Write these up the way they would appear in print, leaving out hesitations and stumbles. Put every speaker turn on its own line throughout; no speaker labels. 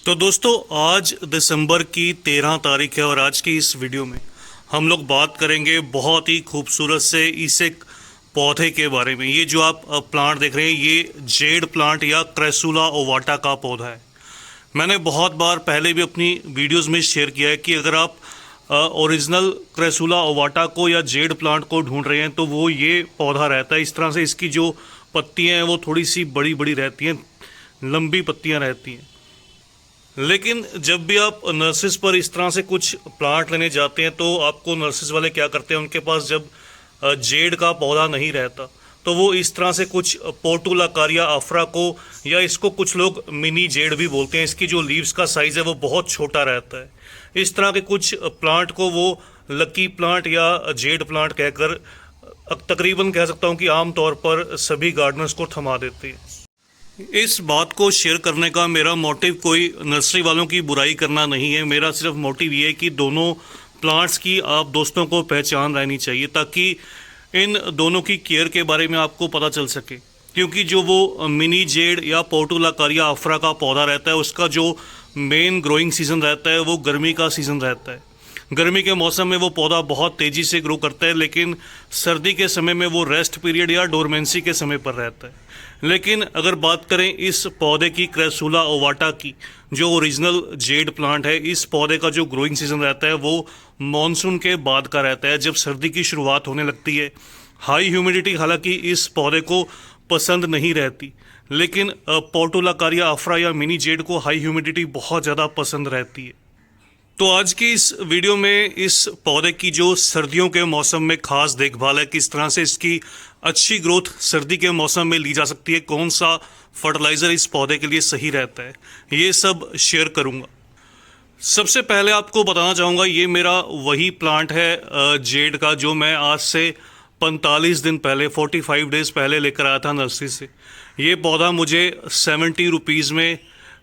तो दोस्तों आज दिसंबर की 13 तारीख है और आज की इस वीडियो में हम लोग बात करेंगे बहुत ही खूबसूरत से इस एक पौधे के बारे में। ये जो आप प्लांट देख रहे हैं ये जेड प्लांट या क्रेसुला ओवाटा का पौधा है। मैंने बहुत बार पहले भी अपनी वीडियोस में शेयर किया है कि अगर आप ओरिजिनल क्रेसुला ओवाटा को या जेड प्लांट को ढूंढ रहे हैं तो वो ये पौधा रहता है। इस तरह से इसकी जो पत्तियां हैं वो थोड़ी सी बड़ी बड़ी रहती हैं, लंबी पत्तियां रहती हैं। लेकिन जब भी आप नर्सेज पर इस तरह से कुछ प्लांट लेने जाते हैं तो आपको नर्सेज वाले क्या करते हैं, उनके पास जब जेड का पौधा नहीं रहता तो वो इस तरह से कुछ पोर्टुलाकारिया अफ्रा को, या इसको कुछ लोग मिनी जेड भी बोलते हैं, इसकी जो लीव्स का साइज़ है वो बहुत छोटा रहता है। इस तरह के कुछ प्लांट को वो लकी प्लांट या जेड प्लांट कहकर तकरीबन कह सकता हूँ कि आम तौर पर सभी गार्डनर्स को थमा देते हैं। इस बात को शेयर करने का मेरा मोटिव कोई नर्सरी वालों की बुराई करना नहीं है। मेरा सिर्फ मोटिव ये है कि दोनों प्लांट्स की आप दोस्तों को पहचान रहनी चाहिए ताकि इन दोनों की केयर के बारे में आपको पता चल सके। क्योंकि जो वो मिनी जेड या पोर्टुलाकारिया अफ्रा का पौधा रहता है उसका जो मेन ग्रोइंग सीज़न रहता है वो गर्मी का सीज़न रहता है। गर्मी के मौसम में वो पौधा बहुत तेज़ी से ग्रो करता है, लेकिन सर्दी के समय में वो रेस्ट पीरियड या डोरमेंसी के समय पर रहता है। लेकिन अगर बात करें इस पौधे की, क्रेसुला ओवाटा की, जो ओरिजिनल जेड प्लांट है, इस पौधे का जो ग्रोइंग सीज़न रहता है वो मॉनसून के बाद का रहता है, जब सर्दी की शुरुआत होने लगती है। हाई ह्यूमिडिटी हालांकि इस पौधे को पसंद नहीं रहती, लेकिन पोर्टुलाकारिया अफ्रा या मिनी जेड को हाई ह्यूमिडिटी बहुत ज़्यादा पसंद रहती है। तो आज की इस वीडियो में इस पौधे की जो सर्दियों के मौसम में खास देखभाल है, किस तरह से इसकी अच्छी ग्रोथ सर्दी के मौसम में ली जा सकती है, कौन सा फर्टिलाइज़र इस पौधे के लिए सही रहता है, ये सब शेयर करूंगा। सबसे पहले आपको बताना चाहूँगा ये मेरा वही प्लांट है जेड का जो मैं आज से 45 दिन पहले 45 डेज़ पहले लेकर आया था नर्सरी से। ये पौधा मुझे 70 रुपीज़ में,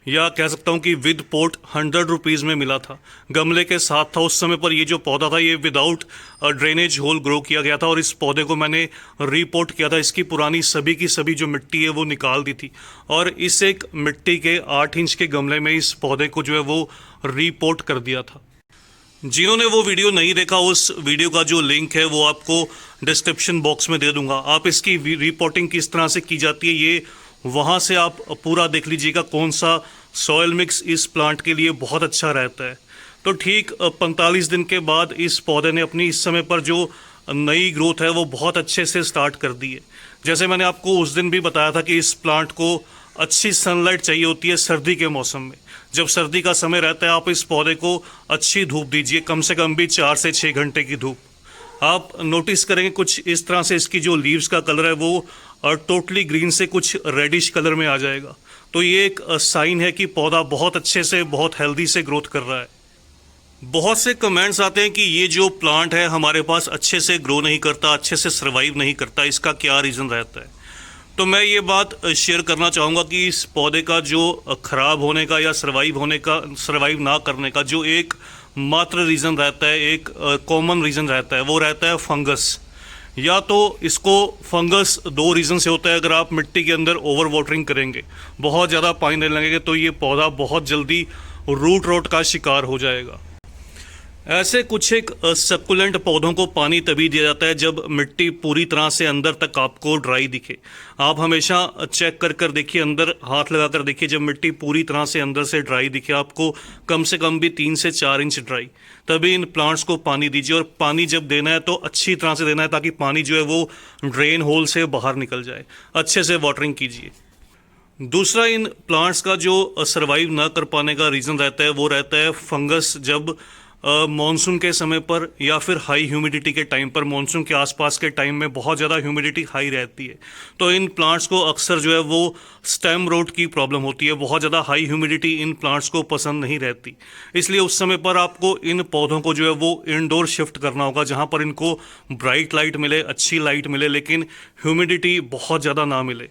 या कह सकता हूँ कि विद पोट 100 रुपीज़ में मिला था। गमले के साथ था उस समय पर। ये जो पौधा था ये विदाउट ड्रेनेज होल ग्रो किया गया था और इस पौधे को मैंने रीपोर्ट किया था। इसकी पुरानी सभी की सभी जो मिट्टी है वो निकाल दी थी और इस एक मिट्टी के 8 इंच के गमले में इस पौधे को जो है वो रीपोर्ट कर दिया था। जिन्होंने वो वीडियो नहीं देखा उस वीडियो का जो लिंक है वो आपको डिस्क्रिप्शन बॉक्स में दे दूंगा। आप इसकी रिपोर्टिंग किस तरह से की जाती है ये वहाँ से आप पूरा देख लीजिएगा, कौन सा सॉयल मिक्स इस प्लांट के लिए बहुत अच्छा रहता है। तो ठीक 45 दिन के बाद इस पौधे ने अपनी इस समय पर जो नई ग्रोथ है वो बहुत अच्छे से स्टार्ट कर दी है। जैसे मैंने आपको उस दिन भी बताया था कि इस प्लांट को अच्छी सनलाइट चाहिए होती है सर्दी के मौसम में। जब सर्दी का समय रहता है आप इस पौधे को अच्छी धूप दीजिए, कम से कम भी 4 से 6 घंटे की धूप। आप नोटिस करेंगे कुछ इस तरह से इसकी जो लीव्स का कलर है वो टोटली ग्रीन से कुछ रेडिश कलर में आ जाएगा। तो ये एक साइन है कि पौधा बहुत अच्छे से, बहुत हेल्दी से ग्रोथ कर रहा है। बहुत से कमेंट्स आते हैं कि ये जो प्लांट है हमारे पास अच्छे से ग्रो नहीं करता, अच्छे से सर्वाइव नहीं करता, इसका क्या रीज़न रहता है। तो मैं ये बात शेयर करना चाहूँगा कि इस पौधे का जो ख़राब होने का या सर्वाइव ना करने का जो एक मात्र रीज़न रहता है, एक कॉमन रीज़न रहता है, वो रहता है फंगस। या तो इसको फंगस 2 रीज़न से होता है। अगर आप मिट्टी के अंदर ओवर वाटरिंग करेंगे, बहुत ज़्यादा पानी देने लगेंगे तो ये पौधा बहुत जल्दी रूट रॉट का शिकार हो जाएगा। ऐसे कुछ एक सक्कुलेंट पौधों को पानी तभी दिया जाता है जब मिट्टी पूरी तरह से अंदर तक आपको ड्राई दिखे। आप हमेशा चेक कर देखिए, अंदर हाथ लगा कर देखिए, जब मिट्टी पूरी तरह से अंदर से ड्राई दिखे, आपको कम से कम भी 3 से 4 इंच ड्राई, तभी इन प्लांट्स को पानी दीजिए। और पानी जब देना है तो अच्छी तरह से देना है ताकि पानी जो है वो ड्रेन होल से बाहर निकल जाए। अच्छे से वाटरिंग कीजिए। दूसरा, इन प्लांट्स का जो सर्वाइव ना कर पाने का रीज़न रहता है वो रहता है फंगस। जब मॉनसून के समय पर या फिर हाई ह्यूमिडिटी के टाइम पर, मॉनसून के आसपास के टाइम में बहुत ज़्यादा ह्यूमिडिटी हाई रहती है तो इन प्लांट्स को अक्सर जो है वो स्टेम रोट की प्रॉब्लम होती है। बहुत ज़्यादा हाई ह्यूमिडिटी इन प्लांट्स को पसंद नहीं रहती, इसलिए उस समय पर आपको इन पौधों को जो है वो इंडोर शिफ्ट करना होगा जहाँ पर इनको ब्राइट लाइट मिले, अच्छी लाइट मिले, लेकिन ह्यूमिडिटी बहुत ज़्यादा ना मिले।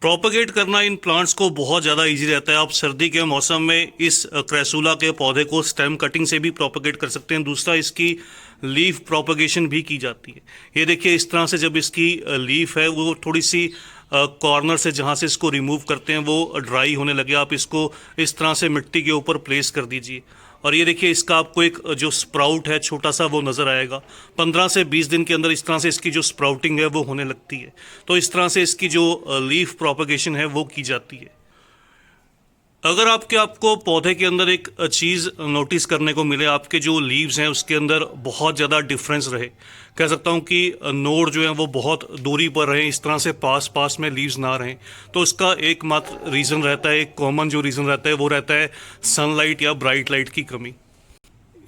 प्रोपगेट करना इन प्लांट्स को बहुत ज़्यादा इजी रहता है। आप सर्दी के मौसम में इस क्रेसुला के पौधे को स्टेम कटिंग से भी प्रोपगेट कर सकते हैं। दूसरा, इसकी लीफ प्रोपगेशन भी की जाती है। ये देखिए, इस तरह से जब इसकी लीफ है वो थोड़ी सी कॉर्नर से जहाँ से इसको रिमूव करते हैं वो ड्राई होने लगे, आप इसको इस तरह से मिट्टी के ऊपर प्लेस कर दीजिए। और ये देखिए इसका आपको एक जो स्प्राउट है छोटा सा वो नज़र आएगा। 15 से 20 दिन के अंदर इस तरह से इसकी जो स्प्राउटिंग है वो होने लगती है। तो इस तरह से इसकी जो लीफ प्रोपगेशन है वो की जाती है। अगर आपको पौधे के अंदर एक चीज़ नोटिस करने को मिले, आपके जो लीव्स हैं उसके अंदर बहुत ज़्यादा डिफरेंस रहे, कह सकता हूँ कि नोड जो है वो बहुत दूरी पर रहे, इस तरह से पास पास में लीव्स ना रहें, तो इसका एकमात्र रीज़न रहता है, एक कॉमन जो रीज़न रहता है वो रहता है सनलाइट या ब्राइट लाइट की कमी।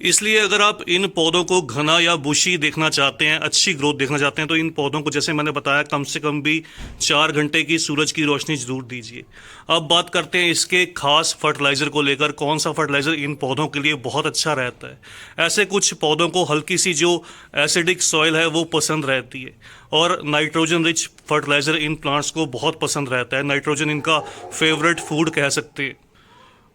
इसलिए अगर आप इन पौधों को घना या बुशी देखना चाहते हैं, अच्छी ग्रोथ देखना चाहते हैं, तो इन पौधों को जैसे मैंने बताया कम से कम भी 4 घंटे की सूरज की रोशनी जरूर दीजिए। अब बात करते हैं इसके खास फर्टिलाइज़र को लेकर, कौन सा फर्टिलाइज़र इन पौधों के लिए बहुत अच्छा रहता है। ऐसे कुछ पौधों को हल्की सी जो एसिडिक सॉइल है वो पसंद रहती है, और nitrogen rich fertiliser in plants को बहुत पसंद रहता है। नाइट्रोजन इनका फेवरेट फूड कह सकते हैं।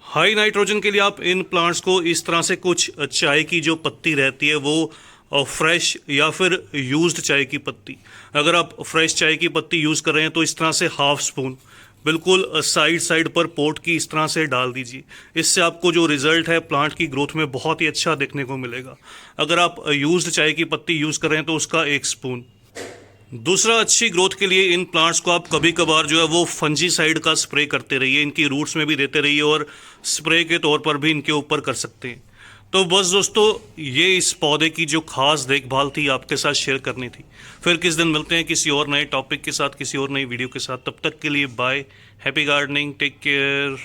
हाई नाइट्रोजन के लिए आप इन प्लांट्स को इस तरह से कुछ चाय की जो पत्ती रहती है वो फ्रेश या फिर यूज्ड चाय की पत्ती, अगर आप फ्रेश चाय की पत्ती यूज़ कर रहे हैं तो इस तरह से हाफ स्पून बिल्कुल साइड पर पोट की इस तरह से डाल दीजिए। इससे आपको जो रिज़ल्ट है प्लांट की ग्रोथ में बहुत ही अच्छा देखने को मिलेगा। अगर आप यूज्ड चाय की पत्ती यूज़ कर रहे हैं तो उसका 1 स्पून। दूसरा, अच्छी ग्रोथ के लिए इन प्लांट्स को आप कभी कभार जो है वो फंजीसाइड का स्प्रे करते रहिए, इनकी रूट्स में भी देते रहिए और स्प्रे के तौर पर भी इनके ऊपर कर सकते हैं। तो बस दोस्तों, ये इस पौधे की जो खास देखभाल थी आपके साथ शेयर करनी थी। फिर किस दिन मिलते हैं किसी और नए टॉपिक के साथ, किसी और नई वीडियो के साथ। तब तक के लिए bye, happy gardening, take care.